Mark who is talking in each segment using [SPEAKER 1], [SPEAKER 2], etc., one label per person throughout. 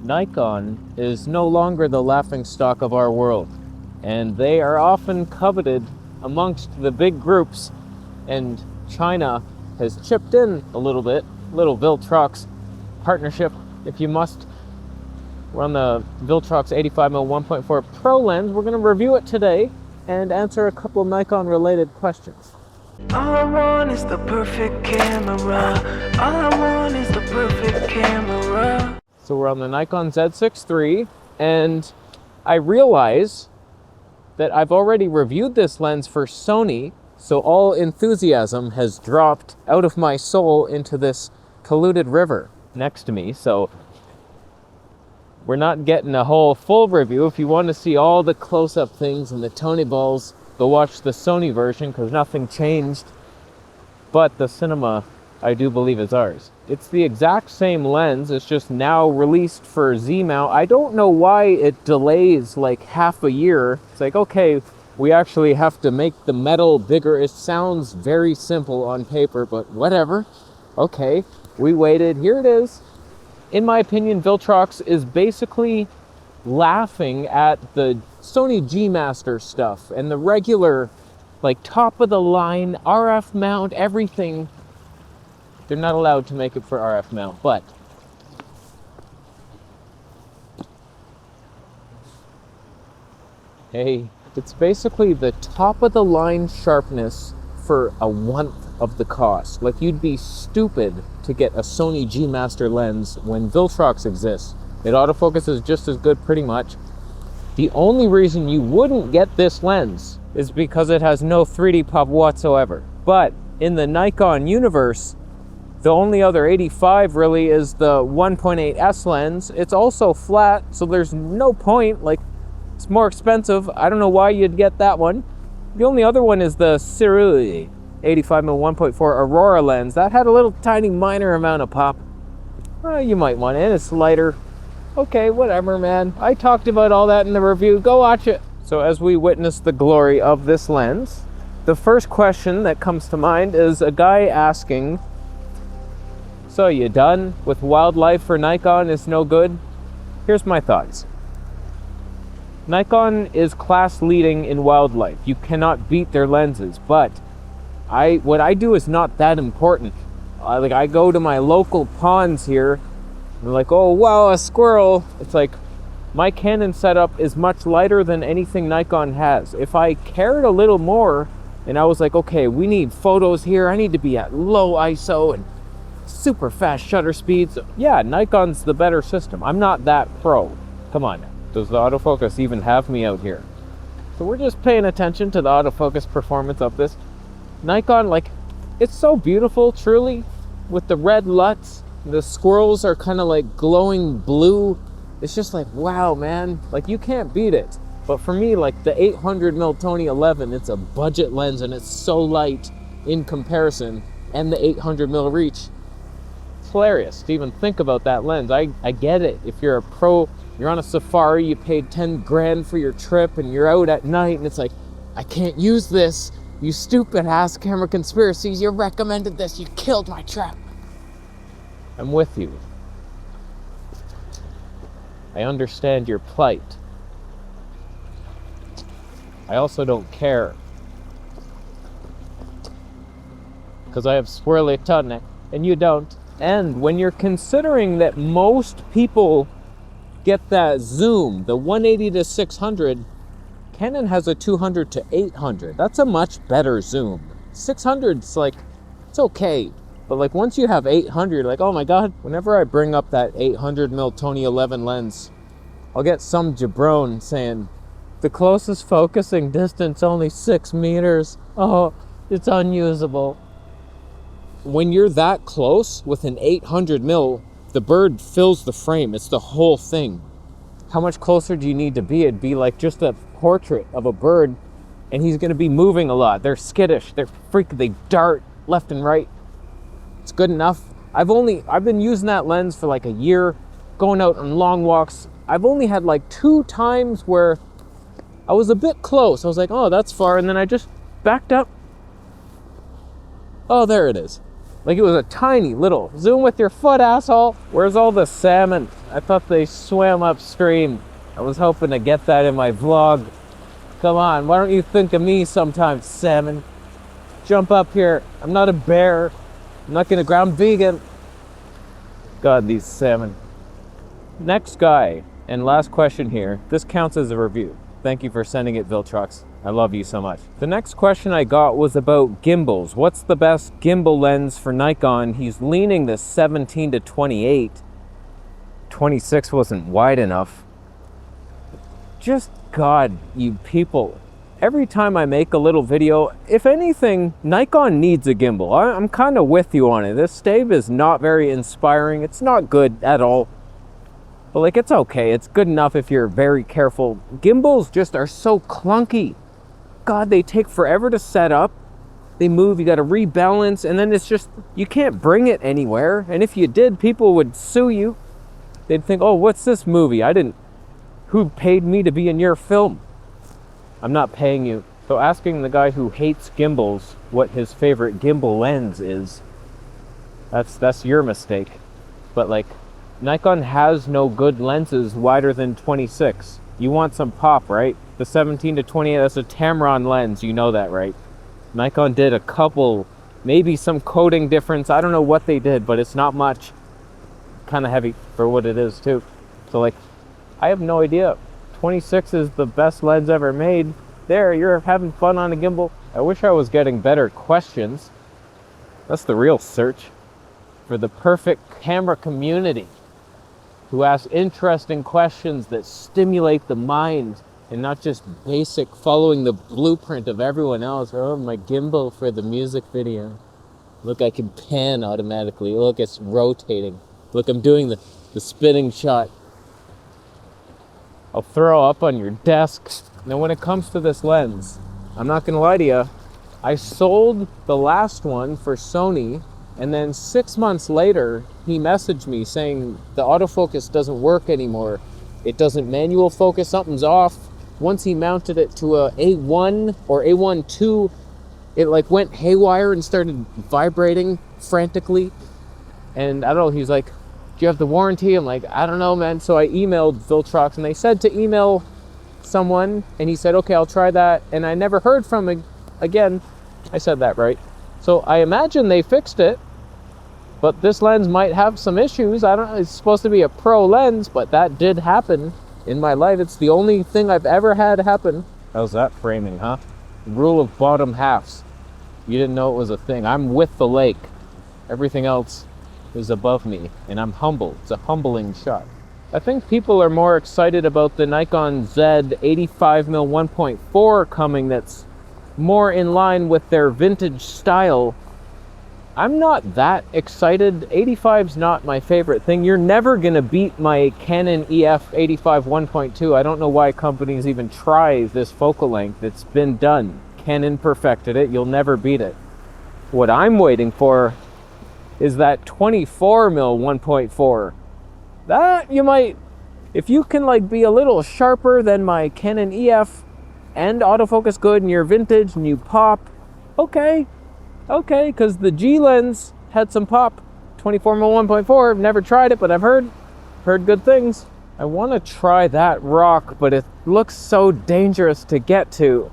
[SPEAKER 1] Nikon is no longer the laughingstock of our world, and they are often coveted amongst the big groups, and China has chipped in a little bit, little Viltrox partnership, if you must. We're on the Viltrox 85mm f1.4 Pro lens. We're going to review it today and answer a couple Nikon related questions.
[SPEAKER 2] All I want is the perfect camera. All I want is the perfect camera.
[SPEAKER 1] So we're on the Nikon Z6 and I realize that I've already reviewed this lens for Sony, so all enthusiasm has dropped out of my soul into this polluted river next to me. So we're not getting a whole full review. If you want to see all the close-up things and the Tony balls, go watch the Sony version because nothing changed. But the cinema, I do believe, is ours. It's the exact same lens. It's just now released for Z mount. I don't know why it delays like half a year. It's like, okay, we actually have to make the metal bigger. It sounds very simple on paper, but whatever. Okay, we waited. Here it is. In my opinion, Viltrox is basically laughing at the Sony G Master stuff and the regular, like, top of the line RF mount, everything. They're not allowed to make it for RF mount, but hey, it's basically the top of the line sharpness for a 1/10 of the cost. Like, you'd be stupid to get a Sony G Master lens when Viltrox exists. It autofocuses just as good pretty much. The only reason you wouldn't get this lens is because it has no 3D pop whatsoever. But in the Nikon universe, the only other 85 really is the 1.8S lens. It's also flat, so there's no point. Like, it's more expensive. I don't know why you'd get that one. The only other one is the Cirrus 85mm 1.4 Aurora lens. That had a little tiny minor amount of pop. You might want it. It's lighter. Okay, whatever, man. I talked about all that in the review. Go watch it. So as we witness the glory of this lens, the first question that comes to mind is a guy asking, so you done with wildlife for Nikon is no good? Here's my thoughts. Nikon is class leading in wildlife. You cannot beat their lenses, but what I do is not that important. I go to my local ponds here, and they're like, oh wow, a squirrel. It's like, my Canon setup is much lighter than anything Nikon has. If I cared a little more, and I was like, okay, we need photos here, I need to be at low ISO and super fast shutter speeds. Yeah, Nikon's the better system. I'm not that pro. Come on, does the autofocus even have me out here? So we're just paying attention to the autofocus performance of this. Nikon, like, it's so beautiful, truly, with the red LUTs. The squirrels are kind of like glowing blue. It's just like, wow, man, like, you can't beat it. But for me, like, the 800mm Tony 11, it's a budget lens and it's so light in comparison, and the 800mm reach. Hilarious to even think about that lens. I get it. If you're a pro, you're on a safari, you paid 10 grand for your trip, and you're out at night, and it's like, I can't use this. You stupid ass camera conspiracies, you recommended this, you killed my trip. I'm with you. I understand your plight. I also don't care, because I have swirly tongue and you don't. And when you're considering that most people get that zoom, the 180 to 600, Canon has a 200 to 800. That's a much better zoom. 600's like, it's okay. But like, once you have 800, like, oh my God, whenever I bring up that 800mm Tony 11 lens, I'll get some jabron saying, the closest focusing distance only 6 meters. Oh, it's unusable. When you're that close with an 800mm, the bird fills the frame. It's the whole thing. How much closer do you need to be? It'd be like just a portrait of a bird, and he's going to be moving a lot. They're skittish. They're freaking. They dart left and right. It's good enough. I've been using that lens for like a year, going out on long walks. I've only had like 2 times where I was a bit close. I was like, oh, that's far, and then I just backed up. Oh, there it is. Like it was a tiny little, zoom with your foot, asshole. Where's all the salmon? I thought they swam upstream. I was hoping to get that in my vlog. Come on, why don't you think of me sometimes, salmon? Jump up here. I'm not a bear. I'm not gonna ground vegan. God, these salmon. Next guy, and last question here. This counts as a review. Thank you for sending it, Viltrox. I love you so much. The next question I got was about gimbals. What's the best gimbal lens for Nikon? He's leaning the 17 to 28. 26 wasn't wide enough. Just God, you people. Every time I make a little video, if anything, Nikon needs a gimbal. I'm kind of with you on it. This stave is not very inspiring. It's not good at all. But like, it's okay. It's good enough if you're very careful. Gimbals just are so clunky. God, they take forever to set up. They move, you got to rebalance, and then it's just, you can't bring it anywhere. And if you did, people would sue you. They'd think, oh, what's this movie? Who paid me to be in your film? I'm not paying you. So asking the guy who hates gimbals what his favorite gimbal lens is, that's your mistake. But like, Nikon has no good lenses wider than 26. You want some pop, right? The 17 to 28, that's a Tamron lens, you know that, right? Nikon did a couple, maybe some coating difference. I don't know what they did, but it's not much. Kind of heavy for what it is too. So like, I have no idea. 26 is the best lens ever made. There, you're having fun on a gimbal. I wish I was getting better questions. That's the real search for the perfect camera community who asks interesting questions that stimulate the mind and not just basic following the blueprint of everyone else. Oh, my gimbal for the music video. Look, I can pan automatically. Look, it's rotating. Look, I'm doing the spinning shot. I'll throw up on your desk. Now, when it comes to this lens, I'm not gonna lie to you, I sold the last one for Sony, and then 6 months later, he messaged me saying the autofocus doesn't work anymore. It doesn't manual focus, something's off. Once he mounted it to a A1 or A1 II, it like went haywire and started vibrating frantically. And I don't know, he's like, do you have the warranty? I'm like, I don't know, man. So I emailed Viltrox, and they said to email someone, and he said, okay, I'll try that. And I never heard from him again. I said that right. So I imagine they fixed it, but this lens might have some issues. I don't know, it's supposed to be a pro lens, but that did happen in my life. It's the only thing I've ever had happen. How's that framing, huh? Rule of bottom halves. You didn't know it was a thing. I'm with the lake. Everything else is above me, and I'm humble. It's a humbling shot. I think people are more excited about the Nikon Z 85mm 1.4 coming, that's more in line with their vintage style. I'm not that excited. 85's not my favorite thing. You're never gonna beat my Canon EF 85 1.2. I don't know why companies even try this focal length. It's been done. Canon perfected it. You'll never beat it. What I'm waiting for is that 24mm 1.4. That you might, if you can like be a little sharper than my Canon EF and autofocus good and you're vintage and you pop, okay, because the G lens had some pop. 24mm 1.4, I've never tried it, but I've heard good things. I want to try that rock, but it looks so dangerous to get to.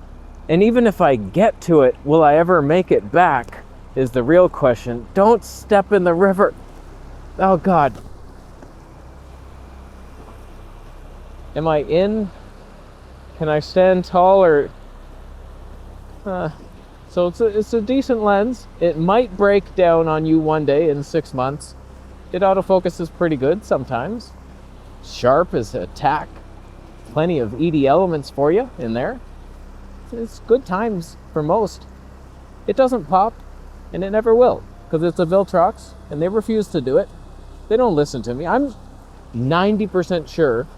[SPEAKER 1] And even if I get to it, will I ever make it back is the real question. Don't step in the river. Oh God. Am I in? Can I stand tall or... So it's a decent lens. It might break down on you one day in 6 months. It autofocuses pretty good sometimes. Sharp as a tack. Plenty of ED elements for you in there. It's good times for most. It doesn't pop, and it never will, because it's a Viltrox, and they refuse to do it. They don't listen to me. I'm 90% sure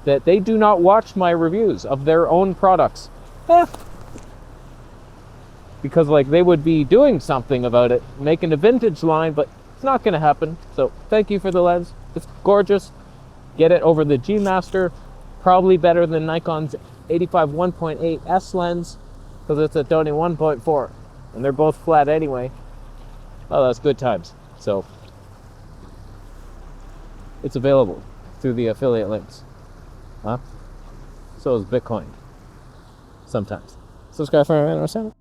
[SPEAKER 1] that they do not watch my reviews of their own products. Because like they would be doing something about it, making a vintage line, but it's not gonna happen. So thank you for the lens. It's gorgeous. Get it over the G Master. Probably better than Nikon's 85 1.8 S lens, because it's a Sony 1.4, and they're both flat anyway. Oh, that's good times. So it's available through the affiliate links. Huh? So is Bitcoin. Sometimes. Subscribe for more.